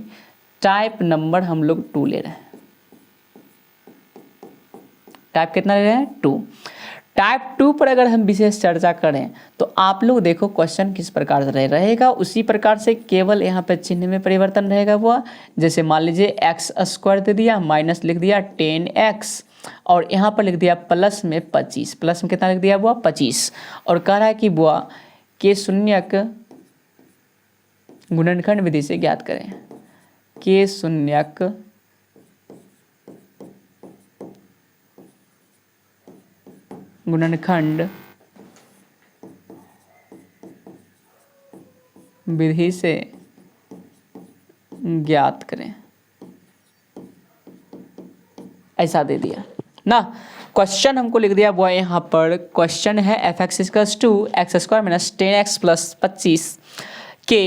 टाइप नंबर हम लोग 2 ले रहे हैं। टाइप कितना ले रहे हैं? 2। टाइप 2 पर अगर हम विशेष चर्चा करें तो आप लोग देखो क्वेश्चन किस प्रकार से रहेगा उसी प्रकार से, केवल यहाँ पे चिन्ह में परिवर्तन रहेगा। वो जैसे मान लीजिए एक्स स्क्वायर दे दिया, माइनस लिख दिया 10x, और यहाँ पर लिख दिया प्लस में 25, प्लस में कितना लिख दिया वो 25, और कह रहा है कि बुआ के शून्यक गुणनखंड विधि से ज्ञात करें। के शून्यक गुणनखंड विधि से ज्ञात करें, ऐसा दे दिया ना। क्वेश्चन हमको लिख दिया वो यहाँ पर क्वेश्चन है F X equals to X square minus 10x plus 25 के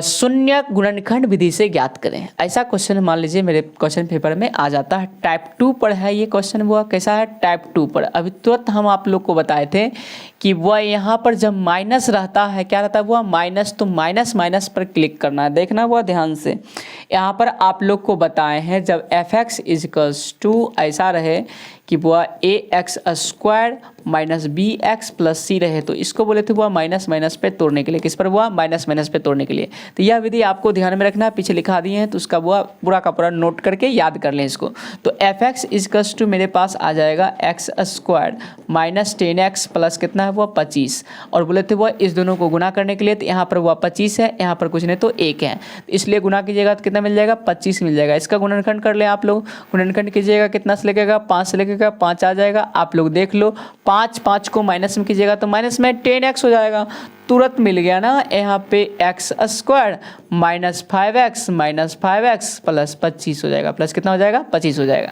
शून्य गुणनखंड विधि से ज्ञात करें। ऐसा क्वेश्चन मान लीजिए मेरे क्वेश्चन पेपर में आ जाता है। टाइप 2 पर है ये क्वेश्चन। वो कैसा है? टाइप 2 पर। अभी तुरंत हम आप लोग को बताए थे कि वह यहाँ पर जब माइनस रहता है, क्या रहता है वो माइनस, तो माइनस माइनस पर क्लिक करना है, देखना वो ध्यान से। यहाँ पर आप लोग को बताए हैं जब एफ एक्स इजकल्स टू ऐसा रहे कि वह A X square minus B X plus C रहे, तो इसको बोले थे वह माइनस माइनस पे तोड़ने के लिए। किस पर? वह माइनस माइनस पे तोड़ने के लिए। तो यह विधि आपको ध्यान में रखना है, पीछे लिखा दिए हैं तो उसका वह पूरा का पूरा नोट करके याद कर लें इसको। तो एफ एक्स इजकल्स टू मेरे पास आ जाएगा x square minus 10x plus कितना है वह 25, और बोले थे वह इस दोनों को गुना करने के लिए, तो यहाँ पर वह 25 है, यहाँ पर कुछ नहीं तो 1 है, इसलिए गुना कीजिएगा तो कितना मिल जाएगा 25 मिल जाएगा। इसका गुणनखंड कर ले आप लोग, गुणनखंड कीजिएगा कितना से लगेगा 5 से लगेगा लगेगा 5 आ जाएगा। आप लोग देख लो 5 को माइनस में कीजिएगा तो माइनस में 10x हो जाएगा, तुरंत मिल गया ना। यहाँ पे एक्स स्क्वायर -5x प्लस 25 हो जाएगा, प्लस कितना हो जाएगा 25 हो जाएगा।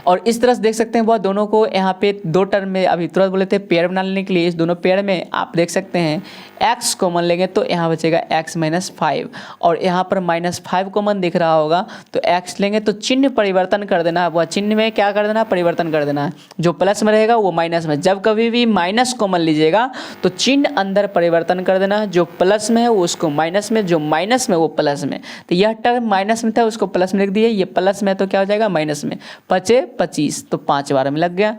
और इस तरह से देख सकते हैं वह दोनों को यहाँ पे दो टर्म में अभी तुरंत बोले थे पेयर बना लेने के लिए, इस दोनों पेयर में आप देख सकते हैं x कॉमन लेंगे तो यहाँ बचेगा x -5 और यहाँ पर -5 कॉमन दिख रहा होगा तो x लेंगे तो चिन्ह परिवर्तन कर देना है, वह चिन्ह में क्या कर देना है परिवर्तन कर देना है, जो प्लस में रहेगा वो माइनस में। जब कभी भी माइनस कॉमन लीजिएगा तो चिन्ह अंदर परिवर्तन कर देना है, जो प्लस में है वो उसको माइनस में, जो माइनस में वो प्लस में। तो यह टर्म माइनस में था उसको प्लस में लिख दिए, ये प्लस में तो क्या हो जाएगा माइनस में, 25 तो 5 बार में लग गया।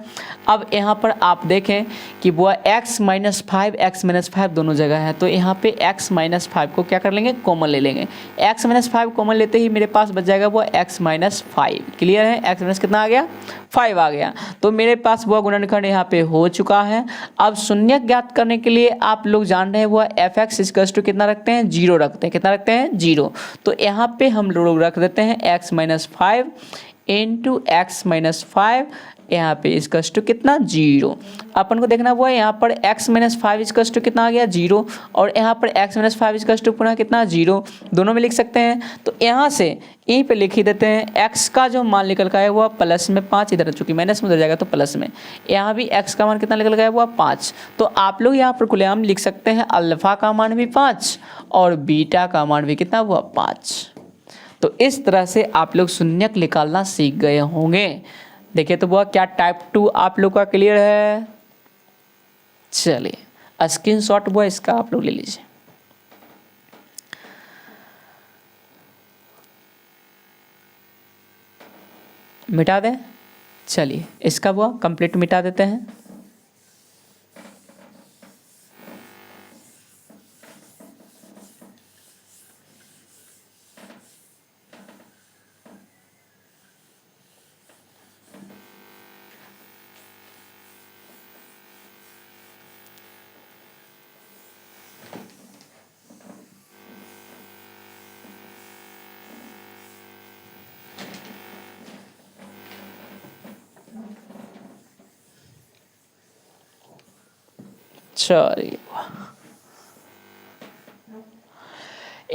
अब यहाँ पर आप देखें कि वो x -5 दोनों जगह है, तो यहाँ पे x -5 को क्या कर लेंगे कॉमन ले लेंगे। x -5 कॉमन लेते ही मेरे पास बच जाएगा वो x -5। क्लियर है, x माइनस कितना आ गया 5 आ गया। तो मेरे पास वह गुणनखंड यहाँ पे हो चुका है। अब शून्य ज्ञात करने के लिए आप लोग जान रहे हैं वह fx इक्वल्स टू कितना रखते हैं 0 रखते हैं, कितना रखते हैं 0। तो यहाँ पे हम लोग रख देते हैं x -5 इंटू x -5 यहाँ पे इक्वल्स टू कितना 0। अपन को देखना हुआ यहाँ पर x -5 इक्वल्स टू कितना आ गया 0 और यहाँ पर x -5 इक्वल्स टू पुनः कितना 0, दोनों में लिख सकते हैं। तो यहाँ से यहीं पे लिख ही देते हैं x का जो मान निकल का है वो प्लस में 5, इधर चूँकि माइनस में उधर जाएगा तो प्लस में, यहाँ भी x का मान कितना निकल गया वो 5। तो आप लोग यहाँ पर खुलेआम लिख सकते हैं अल्फ़ा का मान भी 5 और बीटा का मान भी कितना हुआ 5। तो इस तरह से आप लोग शून्यक निकालना सीख गए होंगे। देखिए तो वह क्या टाइप 2 आप लोग का क्लियर है। चलिए स्क्रीनशॉट वो इसका आप लोग ले लीजिए। मिटा दें, चलिए इसका वो कंप्लीट मिटा देते हैं। चलिए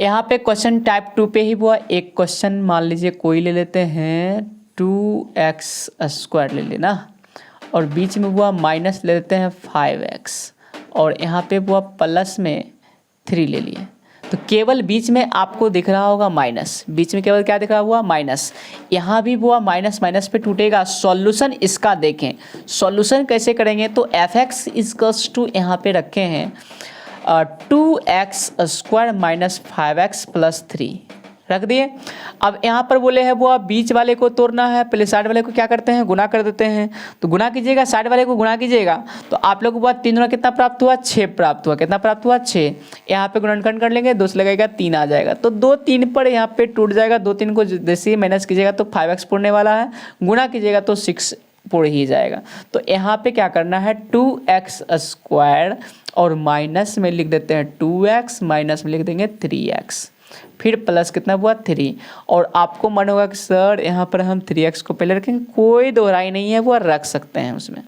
यहाँ पे क्वेश्चन टाइप 2 पे ही हुआ एक क्वेश्चन मान लीजिए कोई ले लेते हैं 2x² ले लेना और बीच में हुआ माइनस ले लेते हैं 5x और यहाँ पे हुआ प्लस में 3 ले लिए। तो केवल बीच में आपको दिख रहा होगा माइनस, बीच में केवल क्या दिख रहा हुआ माइनस, यहाँ भी हुआ माइनस माइनस पे टूटेगा। सॉल्यूशन इसका देखें, सॉल्यूशन कैसे करेंगे तो fx इक्वल्स टू यहाँ पे रखे हैं 2x² -5x + 3 रख दिए। अब यहाँ पर बोले हैं वो बीच वाले को तोड़ना है, पहले साइड वाले को क्या करते हैं गुना कर देते हैं। तो गुना कीजिएगा, साइड वाले को गुना कीजिएगा तो आप लोग को बाद 3 गुना कितना प्राप्त हुआ 6 प्राप्त हुआ। कितना प्राप्त हुआ 6। यहाँ पे गुणनखंड कर लेंगे, 2 से लगेगा 3 आ जाएगा। तो 2 3 पर यहाँ पे टूट जाएगा, 2 3 को जैसे ही माइनस कीजिएगा तो 5x पुरने वाला है, गुना कीजिएगा तो 6 पुर ही जाएगा। तो यहाँ पे क्या करना है 2x² और माइनस में लिख देते हैं 2x, माइनस में लिख देंगे 3x, फिर प्लस कितना हुआ 3। और आपको मन होगा कि सर यहाँ पर हम 3x को पहले रखेंगे, कोई दोहराई नहीं है, वो रख सकते हैं। उसमें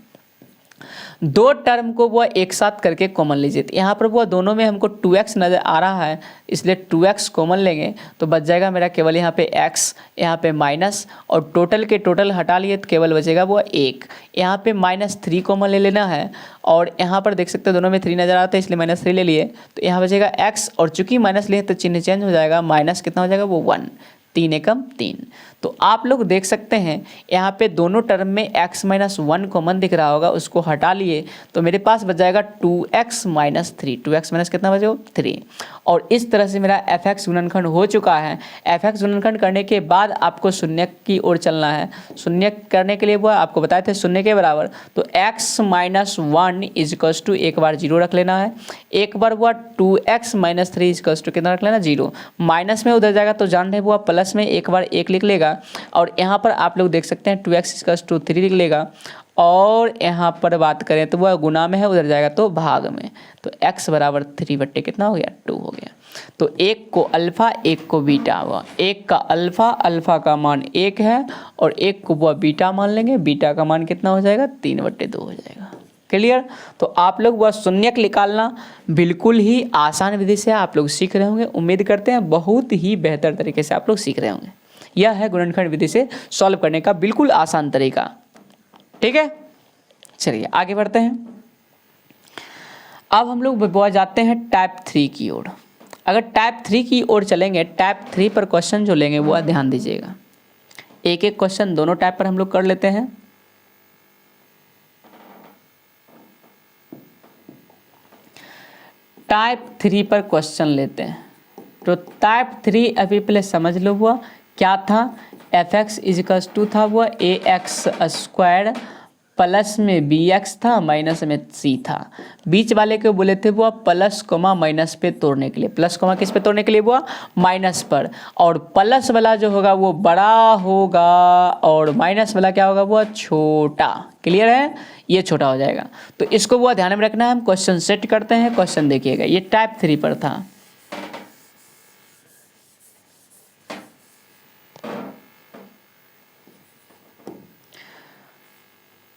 2 टर्म को वो एक साथ करके कॉमन लीजिए। तो यहाँ पर वो दोनों में हमको 2x नज़र आ रहा है, इसलिए 2x कॉमन लेंगे तो बच जाएगा मेरा केवल यहाँ पे x, यहाँ पे माइनस और टोटल के टोटल हटा लिए तो केवल बचेगा वो 1। यहाँ पे -3 कॉमन ले लेना है और यहाँ पर देख सकते हैं दोनों में 3 नज़र आते हैं इसलिए -3 ले लिए। तो यहाँ बचेगा x और चूंकि माइनस लिए तो चिन्ह चेंज हो जाएगा, माइनस कितना हो जाएगा वो 1, 3 एकम 3। तो आप लोग देख सकते हैं यहाँ पे दोनों टर्म में x -1 कॉमन दिख रहा होगा, उसको हटा लिए तो मेरे पास बच जाएगा 2x - 3। 2x माइनस कितना बचेगा 3। और इस तरह से मेरा fx गुणनखंड हो चुका है। fx गुणनखंड करने के बाद आपको शून्य की ओर चलना है। शून्य करने के लिए वो आपको बताए थे शून्य के बराबर, तो x -1 इक्वल्स टू एक बार 0 रख लेना है, एक बार हुआ 2x - 3 इक्वल्स टू कितना रख लेना 0। माइनस में उधर जाएगा तो जान रहे हुआ प्लस में एक बार 1 लिख लेगा और यहाँ पर आप लोग देख सकते हैं 2x = 3 लिख लेगा और यहाँ पर बात करें तो वह गुना में है, उधर जाएगा तो भाग में, तो x बराबर 3 बट्टे कितना हो गया 2 हो गया। तो एक को अल्फ़ा एक को बीटा हुआ, एक का अल्फ़ा, अल्फ़ा का मान 1 है और एक को वह बीटा मान लेंगे, बीटा का मान कितना हो जाएगा 3/2 हो जाएगा। क्लियर। तो आप लोग वह शून्यक निकालना बिल्कुल ही आसान विधि से आप लोग सीख रहे होंगे। उम्मीद करते हैं बहुत ही बेहतर तरीके से आप लोग सीख रहे होंगे। यह है गुणनखंड विधि से सॉल्व करने का बिल्कुल आसान तरीका। ठीक है, चलिए आगे बढ़ते हैं। अब हम लोग जाते हैं टाइप 3 की ओर। अगर टाइप 3 की ओर चलेंगे, टाइप 3 पर क्वेश्चन जो लेंगे वो ध्यान दीजिएगा। एक एक क्वेश्चन दोनों टाइप पर हम लोग कर लेते हैं। टाइप 3 पर क्वेश्चन लेते हैं। तो टाइप 3 अभी पहले समझ लो हुआ क्या था। fx इजिकल्स टू था वो ax² प्लस में bx था माइनस में c था। बीच वाले को बोले थे वो प्लस कोमा माइनस पे तोड़ने के लिए, प्लस कोमा किस पे तोड़ने के लिए वो माइनस पर, और प्लस वाला जो होगा वो बड़ा होगा और माइनस वाला क्या होगा वो छोटा। क्लियर है, ये छोटा हो जाएगा। तो इसको वो ध्यान में रखना है। हम क्वेश्चन सेट करते हैं, क्वेश्चन देखिएगा। ये टाइप 3 पर था।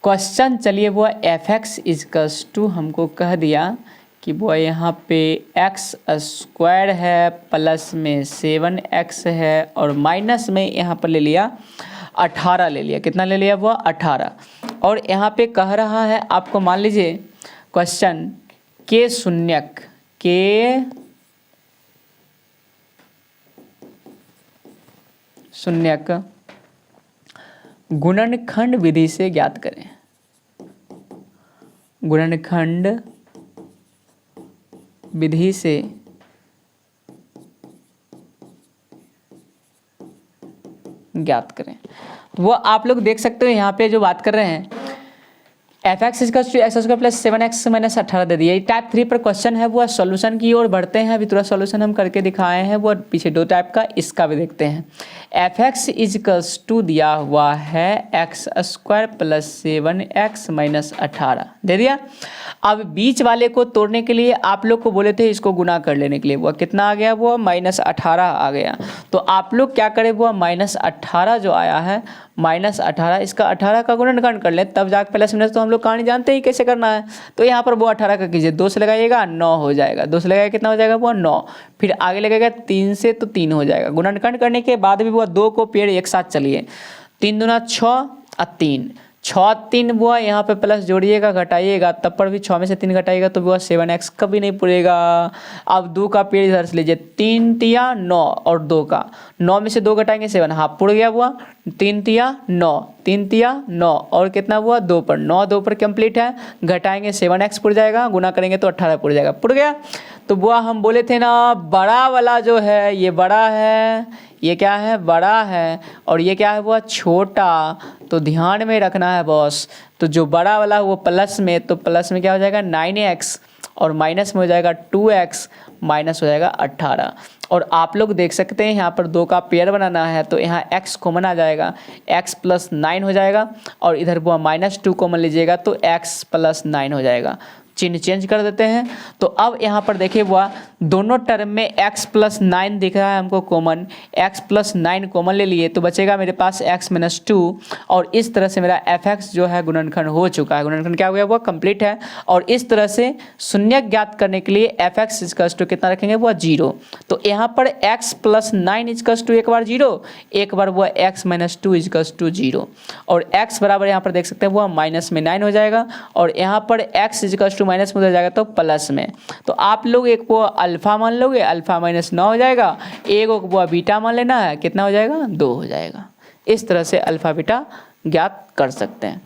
क्वेश्चन चलिए वो fx इजकल्स टू हमको कह दिया कि वो यहाँ पे x² है प्लस में 7x है और माइनस में यहाँ पर ले लिया 18 ले लिया। कितना ले लिया वो 18। और यहाँ पे कह रहा है आपको, मान लीजिए क्वेश्चन के शून्यक के शून्यक गुणनखंड विधि से ज्ञात करें। गुणनखंड विधि से ज्ञात करें। वो आप लोग देख सकते हो यहाँ पे जो बात कर रहे हैं fx equals to x² plus 7x minus 18 दे दिया। ये टाइप 3 पर क्वेश्चन है। वो सॉल्यूशन की ओर बढ़ते हैं। अभी थोड़ा सॉल्यूशन हम करके दिखाए हैं, वो पीछे 2 टाइप का, इसका भी देखते हैं। fx इजकल्स टू दिया हुआ है x² प्लस 7x माइनस 18 दे दिया। अब बीच वाले को तोड़ने के लिए आप लोग को बोले थे इसको गुना कर लेने के लिए, वो कितना आ गया वो -18 आ गया। तो आप लोग क्या करें, वो -18 जो आया है -18 इसका 18 का गुणनखंड कर ले, तब जाकर प्लस माइनस तो हम लोग कहानी जानते ही कैसे करना है। तो यहाँ पर वो 18 का कीजिए, 2 से लगाइएगा 9 हो जाएगा, 2 से लगाइएगा कितना हो जाएगा वो 9, फिर आगे लगेगा 3 से तो 3 हो जाएगा। गुणनखंड करने के बाद भी वो 2 को पेड़ एक साथ चलिए, 3 दूना 6 और 3 6 3 वो यहाँ पे प्लस जोड़िएगा घटाइएगा, तब पर भी 6 में से 3 घटाइएगा तो वो 7x कभी नहीं पूरेगा। अब 2 का पेड़ इधर से लीजिए, 3 तिया 9 और 2 का 9 में से 2 घटाएंगे 7, हाँ पुड़ गया हुआ 3 तिया 9, 3 तिया 9 और कितना हुआ 2 पर 9, 2 पर कंप्लीट है, घटाएंगे 7x पुड़ जाएगा, गुना करेंगे तो 18 पुड़ जाएगा, पुड़ गया। तो वो हम बोले थे ना बड़ा वाला जो है ये बड़ा है, ये क्या है बड़ा है, और ये क्या है वो छोटा। तो ध्यान में रखना है बॉस। तो जो बड़ा वाला वो प्लस में, तो प्लस में क्या हो जाएगा 9x और माइनस में हो जाएगा 2x, माइनस हो जाएगा 18। और आप लोग देख सकते हैं यहाँ पर 2 का पेयर बनाना है तो यहाँ x कॉमन आ जाएगा, x प्लस 9 हो जाएगा और इधर वो -2 कॉमन लीजिएगा तो x प्लस 9 हो जाएगा। चिन्ह चेंज कर देते हैं। तो अब यहाँ पर देखिए हुआ दोनों टर्म में x प्लस 9 दिख रहा है हमको कॉमन, x प्लस 9 कॉमन ले लिए तो बचेगा मेरे पास x माइनस 2, और इस तरह से मेरा fx जो है गुणनखंड हो चुका है। गुणनखंड क्या हो गया वो कंप्लीट है। और इस तरह से शून्य ज्ञात करने के लिए fx इजकल्स टू कितना रखेंगे वो 0। तो यहाँ पर x प्लस 9 इजकल्स टू एक बार 0, एक बार वो x माइनस 2 इजकल्स टू 0, और x बराबर यहाँ पर देख सकते हैं वो माइनस में 9 हो जाएगा, और यहाँ पर x इजकल्स टू माइनस में हो जाएगा तो प्लस में। तो आप लोग एक वो अल्फा मान लोगे, अल्फा -9 हो जाएगा, एक वो बीटा मान लेना है, कितना हो जाएगा 2 हो जाएगा। इस तरह से अल्फा बीटा ज्ञात कर सकते हैं।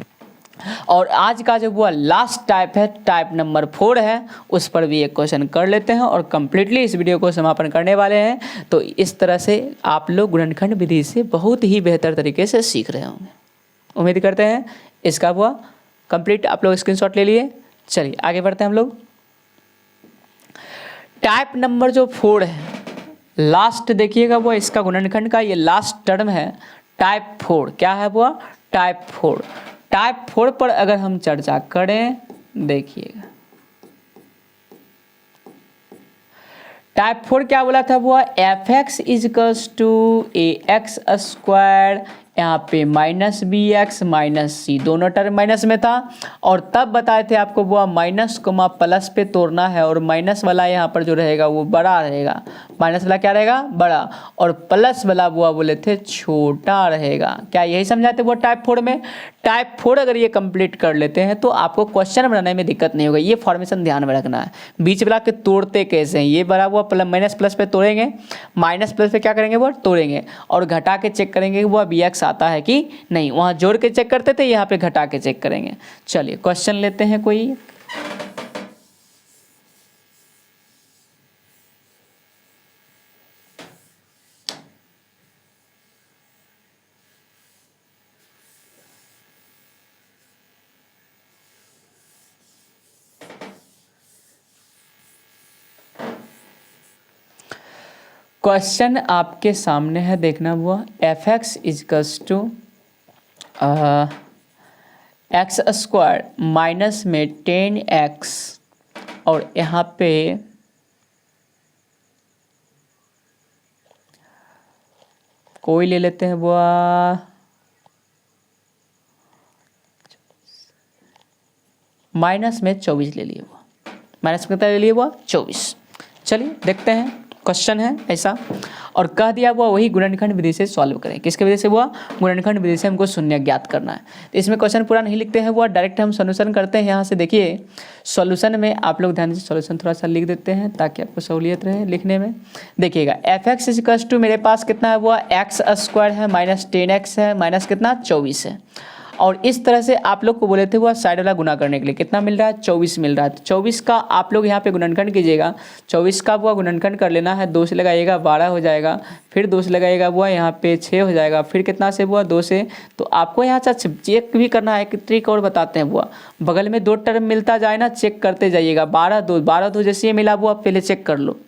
और आज का जो वो लास्ट टाइप है, टाइप नंबर 4 है, उस पर भी एक क्वेश्चन कर लेते हैं और कंप्लीटली इस वीडियो को समापन करने वाले हैं। तो इस तरह से आप लोग गुणनखंड विधि से बहुत ही बेहतर तरीके से सीख रहे होंगे। उम्मीद करते हैं इसका वो कंप्लीट आप लोग स्क्रीनशॉट ले लिए। चलिए आगे बढ़ते हैं हम लोग। टाइप नंबर जो 4 है, लास्ट देखिएगा वो इसका गुणनखंड का ये लास्ट टर्म है टाइप 4। क्या है वो टाइप 4। टाइप 4 पर अगर हम चर्चा करें, देखिएगा टाइप 4 क्या बोला था वो, F X equals to A X square, यहाँ पे minus B X minus C, दोनों टर्म माइनस में था। और तब बताए थे आपको वो माइनस कोमा प्लस पे तोड़ना है, और माइनस वाला यहाँ पर जो रहेगा वो बड़ा रहेगा, माइनस वाला क्या रहेगा, बड़ा, और प्लस वाला वो बोले थे छोटा रहेगा। क्या यही समझाते वो टाइप 4 में। टाइप 4 अगर ये कंप्लीट कर लेते हैं तो आपको क्वेश्चन बनाने में दिक्कत नहीं होगा। ये फॉर्मेशन ध्यान में रखना है। बीच वाला के तोड़ते कैसे हैं, ये बड़ा हुआ प्लस माइनस प्लस पे तोड़ेंगे, माइनस प्लस पे क्या करेंगे वो तोड़ेंगे, और घटा के चेक करेंगे कि वो बी एक्स आता है कि नहीं। वहाँ जोड़ के चेक करते थे, यहाँ पे घटा के चेक करेंगे। चलिए क्वेश्चन लेते हैं कोई। क्वेश्चन आपके सामने है, देखना हुआ। F X equals to X square minus में 10x, और यहाँ पे कोई ले लेते हैं वो माइनस में 24 ले लिए, वो माइनस में कितना ले लिए वो 24। चलिए देखते हैं, क्वेश्चन है ऐसा, और कह दिया हुआ वही गुणनखंड विधि से सॉल्व करें। किसके विधि से हुआ, गुणनखंड विधि से हमको शून्य ज्ञात करना है। तो इसमें क्वेश्चन पूरा नहीं लिखते हैं, वो डायरेक्ट हम सॉल्यूशन करते हैं। यहाँ से देखिए सॉल्यूशन में आप लोग ध्यान से सॉल्यूशन थोड़ा सा लिख देते हैं ताकि आपको सहूलियत रहे लिखने में। देखिएगा एफ एक्स इजकल्स टू मेरे पास कितना है, वो एक्स स्क्वायर है माइनस 10x है माइनस कितना 24 है। और इस तरह से आप लोग को बोले थे वो साइड वाला गुना करने के लिए कितना मिल रहा है, 24 मिल रहा है। तो 24 का आप लोग यहाँ पे गुणनखंड कीजिएगा। 24 का वो गुणनखंड कर लेना है, 2 से लगाइएगा 12 हो जाएगा, फिर 2 से लगाइएगा वो यहाँ पे 6 हो जाएगा, फिर कितना से हुआ 2 से। तो आपको यहाँ से चेक भी करना है, कि ट्रिक और बताते हैं वो, बगल में 2 टर्म मिलता जाए ना, चेक करते जाइएगा। 12 2 जैसे ये मिला वो पहले चेक कर लो।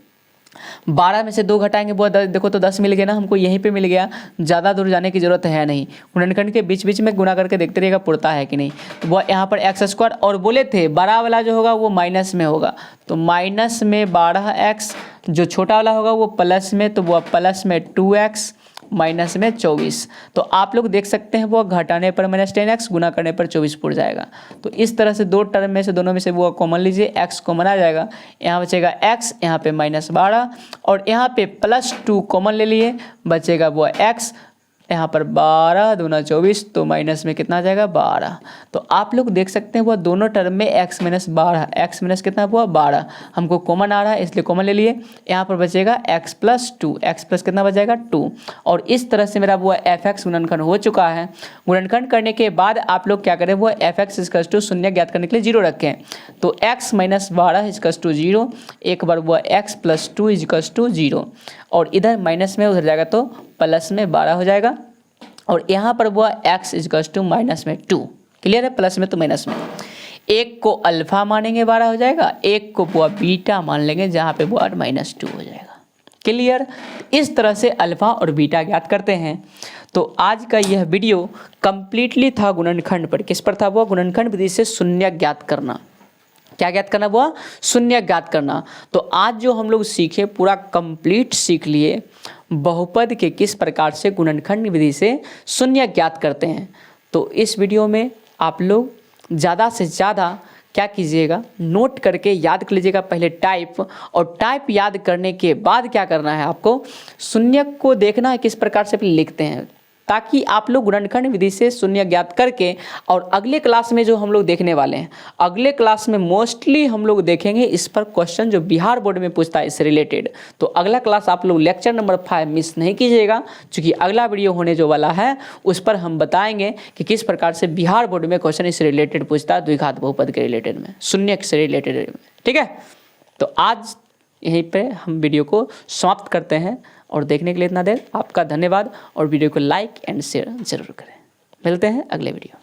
12 में से 2 घटाएंगे वो देखो तो 10 मिल गया ना, हमको यहीं पे मिल गया, ज़्यादा दूर जाने की जरूरत है नहीं। गुणनखंड के बीच बीच में गुना करके देखते रहिएगा पुरता है कि नहीं। तो वो यहाँ पर एक्स स्क्वायर, और बोले थे बड़ा वाला जो होगा वो माइनस में होगा, तो माइनस में 12x, जो छोटा वाला होगा वो प्लस में, तो वो प्लस में 2x माइनस में 24। तो आप लोग देख सकते हैं वो घटाने पर माइनस 10x, गुना करने पर 24 पुर जाएगा। तो इस तरह से 2 टर्म में से दोनों में से वो कॉमन लीजिए, x कॉमन आ जाएगा, यहाँ बचेगा x, यहाँ पे माइनस 12, और यहाँ पे प्लस 2 कॉमन ले लिए, बचेगा वो x, यहाँ पर 12 दूना 24, तो माइनस में कितना आ जाएगा 12। तो आप लोग देख सकते हैं वो दोनों टर्म में x माइनस 12, x माइनस कितना हुआ 12, हमको कॉमन आ रहा है इसलिए कॉमन ले लिए। यहाँ पर बचेगा x प्लस 2, x प्लस कितना बचेगा 2। और इस तरह से मेरा वो एफ एक्स गुणनखंड हो चुका है। गुणनखंड करने के बाद आप लोग क्या करें, वो एफ एक्स इजकल्स टू शून्य ज्ञात करने के लिए 0 रखें। तो x माइनस 12 इजकल्स टू 0, एक बार वो x प्लस 2 इजकल्स टू 0, और इधर माइनस में उधर जाएगा तो प्लस में 12 हो जाएगा, और यहाँ पर वो x इजकल्स टू माइनस में 2। क्लियर है, प्लस में तो माइनस में। एक को अल्फा मानेंगे 12 हो जाएगा, एक को वो बीटा मान लेंगे जहाँ पे वो माइनस 2 हो जाएगा। क्लियर, इस तरह से अल्फा और बीटा ज्ञात करते हैं। तो आज का यह वीडियो कंप्लीटली था गुणनखंड पर। किस पर था, वो गुणनखंड विधि से शून्य ज्ञात करना। क्या ज्ञात करना, वो शून्य ज्ञात करना। तो आज जो हम लोग सीखे पूरा कंप्लीट सीख लिए बहुपद के किस प्रकार से गुणनखंड विधि से शून्य ज्ञात करते हैं। तो इस वीडियो में आप लोग ज़्यादा से ज़्यादा क्या कीजिएगा, नोट करके याद कर लीजिएगा पहले टाइप, और टाइप याद करने के बाद क्या करना है, आपको शून्य को देखना है किस प्रकार से लिखते हैं, ताकि आप लोग गुणनखंड विधि से शून्य ज्ञात करके। और अगले क्लास में जो हम लोग देखने वाले हैं, अगले क्लास में मोस्टली हम लोग देखेंगे इस पर क्वेश्चन जो बिहार बोर्ड में पूछता है इससे रिलेटेड। तो अगला क्लास आप लोग लेक्चर नंबर 5 मिस नहीं कीजिएगा, क्योंकि अगला वीडियो होने जो वाला है उस पर हम बताएंगे कि किस प्रकार से बिहार बोर्ड में क्वेश्चन इससे रिलेटेड पूछता है, द्विघात बहुपद के रिलेटेड में, शून्य से रिलेटेड। ठीक है, तो आज यहीं पे हम वीडियो को समाप्त करते हैं, और देखने के लिए इतना देर आपका धन्यवाद, और वीडियो को लाइक एंड शेयर जरूर करें। मिलते हैं अगले वीडियो।